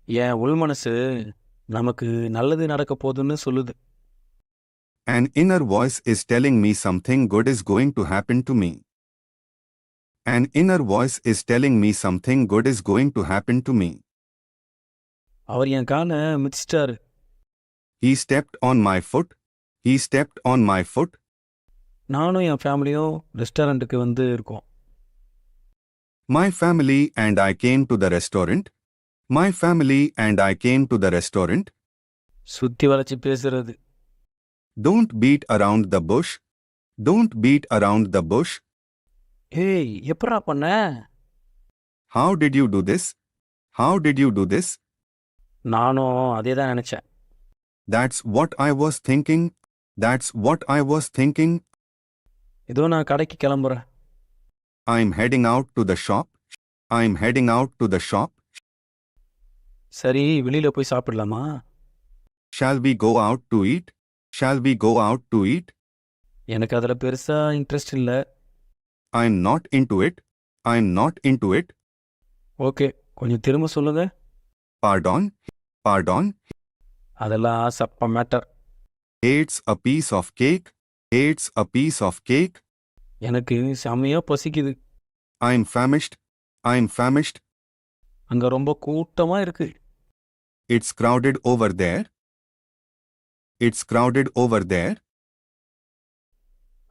என் உள் மனசு நமக்கு நல்லது நடக்க போகுதுன்னு சொல்லுது. An inner voice is telling me something good is going to happen to me. An inner voice is telling me something good is going to happen to me. அவர் என் காலை மிதிச்சிட்டாரு. He stepped on my foot. He stepped on my foot. நானும் என் ஃபேமிலியும் ரெஸ்டாரண்ட்டுக்கு வந்து இருக்கோம். My family and I came to the restaurant. My family and I came to the restaurant. சுத்தி வளைச்சு பேசுறது. Don't beat around the bush. Don't beat around the bush. ஏய், எப்படா பண்ண? How did you do this? How did you do this? நானும் அதே தான் நினைச்சேன். That's what I was thinking. That's what I was thinking. இதோ நான் கடைக்கு கிளம்புறேன். I'm heading out to the shop. I'm heading out to the shop. சரி, வெளியில போய் சாப்பிடலாமா? Shall we go out to eat? Shall we go out to eat? எனக்கு அதில் பெருசா இன்ட்ரெஸ்ட் இல்லை. I'm not into it. I'm not into it. Okay, கொஞ்சம் திரும்ப சொல்லுங்க. Pardon? Pardon? அதெல்லாம் சப்ப matter. It's a piece of cake. It's a piece of cake. எனக்கு செமையா பசிக்குது. I'm famished. I'm famished. அங்க ரொம்ப கூட்டமா இருக்கு. It's crowded over there. It's crowded over there.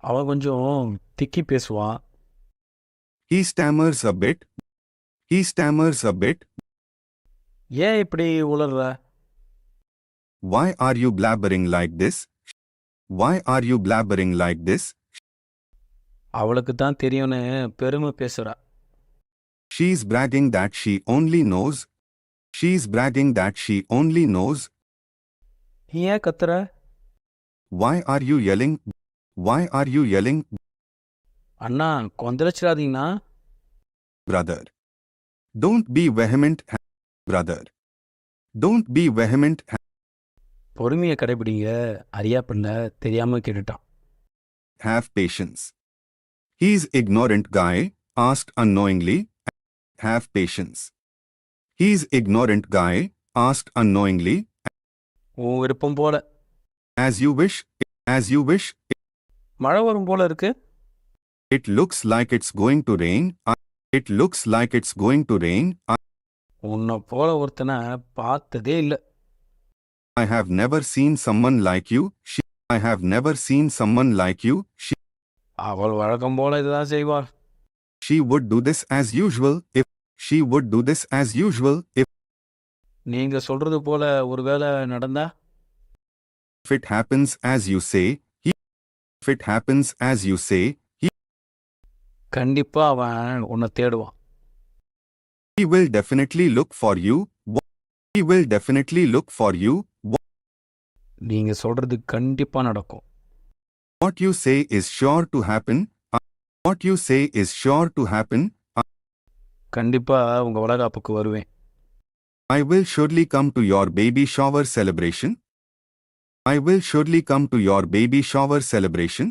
அவ கொஞ்சம் திக்கி பேசுவா. He stammers a bit. He stammers a bit. ஏன் இப்படி உளர்ற? Why are you blabbering like this? Why are you blabbering like this? அவளுக்கு தான் தெரியும்னு பெருமை பேசுறா. She's bragging that she only knows. She's bragging that she only knows. நீ ஏன் கத்துற? Why are you yelling? Why are you yelling? Anna, கொந்தளிச்சிடாதீங்கண்ணா. Brother. Don't be vehement, brother. Don't be vehement. பொறுமையை கடைபிடிங்க. அறியா பண்ண தெரியாம கேட்டுட்டான். Have patience. He's ignorant guy, asked unknowingly. Have patience. He's ignorant guy, asked unknowingly. உன் விருப்பம் போல. As you wish, as you wish. மழை வரும் போல இருக்கு. It looks like it's going to rain. It looks like it's going to rain. உன்னை போல ஒருத்தனை பார்த்ததே இல்லை. I have never seen someone like you. I have never seen someone like you. அவள் வழக்கம் போல இதுதான் செய்வாள். She would do this as usual if. She would do this as usual if. நீங்க சொல்றது போல ஒருவேளை நடந்தா? If it happens as you say. If it happens as you say. கண்டிப்பா அவன் உன்னை தேடுவான். He will definitely look for you. He will definitely look for you. நீங்க சொல்றது கண்டிப்பா நடக்கும். What you say is sure to happen. What you say is sure to happen. கண்டிப்பா உங்க வளகாப்புக்கு வருவேன். I will surely come to your baby shower celebration. I will surely come to your baby shower celebration.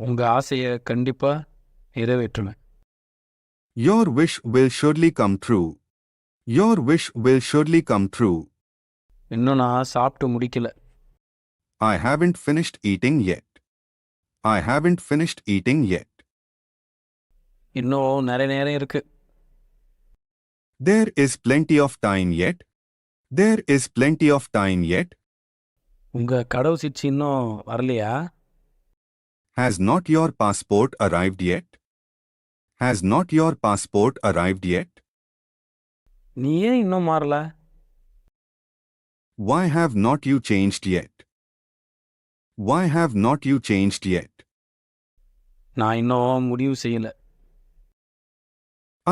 உங்க ஆசையை கண்டிப்பா நிறைவேற்றுவேன். Your wish will surely come true. Your wish will surely come true. இன்னும் நான் சாப்பிட்டு முடிக்கல. I haven't finished eating yet. I haven't finished eating yet. இன்னும் நிறைய நேரம் இருக்கு. There is plenty of time yet. There is plenty of time yet. உங்க கடவு சீட்டு இன்னும் வரலையா? Has not your passport arrived yet? Has not your passport arrived yet? நீ ஏன் இன்னும் மாறல? Why have not you changed yet? Why have not you changed yet? நான் இன்னும் முடிவு செய்யல.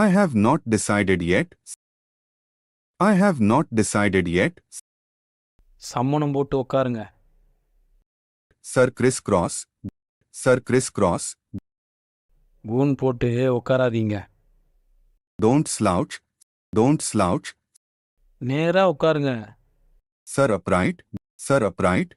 I have not decided yet. I have not decided yet. சம்மணம் போட்டு உட்காருங்க. Sir crisscross. Sir crisscross. கூன் போட்டு உட்காராதீங்க. Don't slouch. Don't slouch. நேரா உட்காருங்க. Sir upright. Sir upright.